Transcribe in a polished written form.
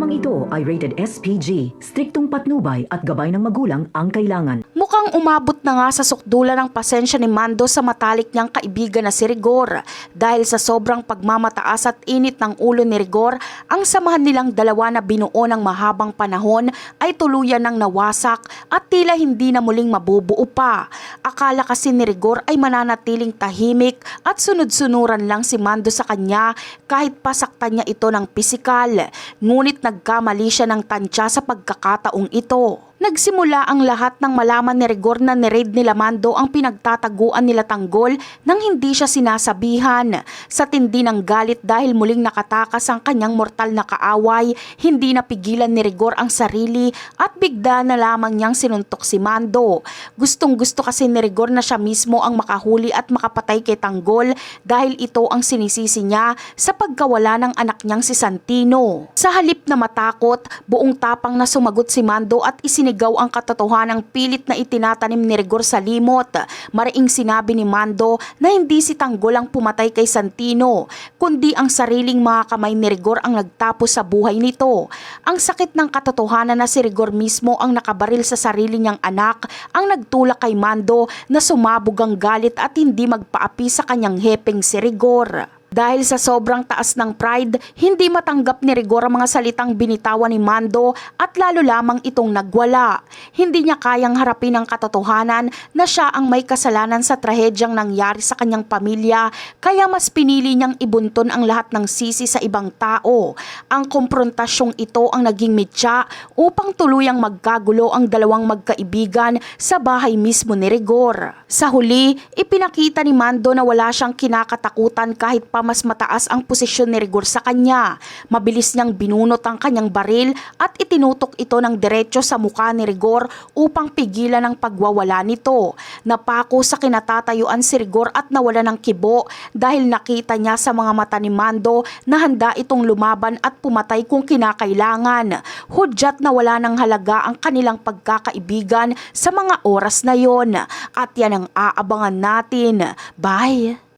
Programang ito ay rated SPG, striktong patnubay at gabay ng magulang ang kailangan. Mukhang umabot na nga sa sukdulan ng pasensya ni Mando sa matalik niyang kaibigan na si Rigor. Dahil sa sobrang pagmamataas at init ng ulo ni Rigor, ang samahan nilang dalawa na binuo ng mahabang panahon ay tuluyan ng nawasak at tila hindi na muling mabubuo pa. Akala kasi ni Rigor ay mananatiling tahimik at sunod-sunuran lang si Mando sa kanya kahit pasaktan niya ito ng pisikal. Ngunit nagkamali siya ng tansya sa pagkakataong ito. Nagsimula ang lahat ng malaman ni Rigor na ni-raid nila Mando ang pinagtataguan nila Tanggol nang hindi siya sinasabihan. Sa tindi ng galit dahil muling nakatakas ang kanyang mortal na kaaway, hindi napigilan ni Rigor ang sarili at bigla na lamang niyang sinuntok si Mando. Gustong-gusto kasi ni Rigor na siya mismo ang makahuli at makapatay kay Tanggol dahil ito ang sinisisi niya sa pagkawala ng anak niyang si Santino. Sa halip na matakot, buong tapang na sumagot si Mando at isinigaw ang katotohanang pilit na itinatanim ni Rigor sa limot. Mariing sinabi ni Mando na hindi si Tanggol ang pumatay kay Santino, kundi ang sariling mga kamay ni Rigor ang nagtapos sa buhay nito. Ang sakit ng katotohanan na si Rigor mismo ang nakabaril sa sarili niyang anak ang nagtulak kay Mando na sumabog ang galit at hindi magpaapi sa kanyang hepeng si Rigor. Dahil sa sobrang taas ng pride, hindi matanggap ni Rigor ang mga salitang binitawan ni Mando at lalo lamang itong nagwala. Hindi niya kayang harapin ang katotohanan na siya ang may kasalanan sa trahedyang nangyari sa kanyang pamilya, kaya mas pinili niyang ibunton ang lahat ng sisi sa ibang tao. Ang komprontasyong ito ang naging mitya upang tuluyang magkagulo ang dalawang magkaibigan sa bahay mismo ni Rigor. Sa huli, ipinakita ni Mando na wala siyang kinakatakutan kahit pa mas mataas ang posisyon ni Rigor sa kanya. Mabilis niyang binunot ang kanyang baril at itinutok ito ng diretso sa mukha ni Rigor upang pigilan ang pagwawala nito. Napako sa kinatatayuan si Rigor at nawala ng kibo dahil nakita niya sa mga mata ni Mando na handa itong lumaban at pumatay kung kinakailangan. Hudyat na wala ng halaga ang kanilang pagkakaibigan sa mga oras na yon. At yan ang aabangan natin. Bye!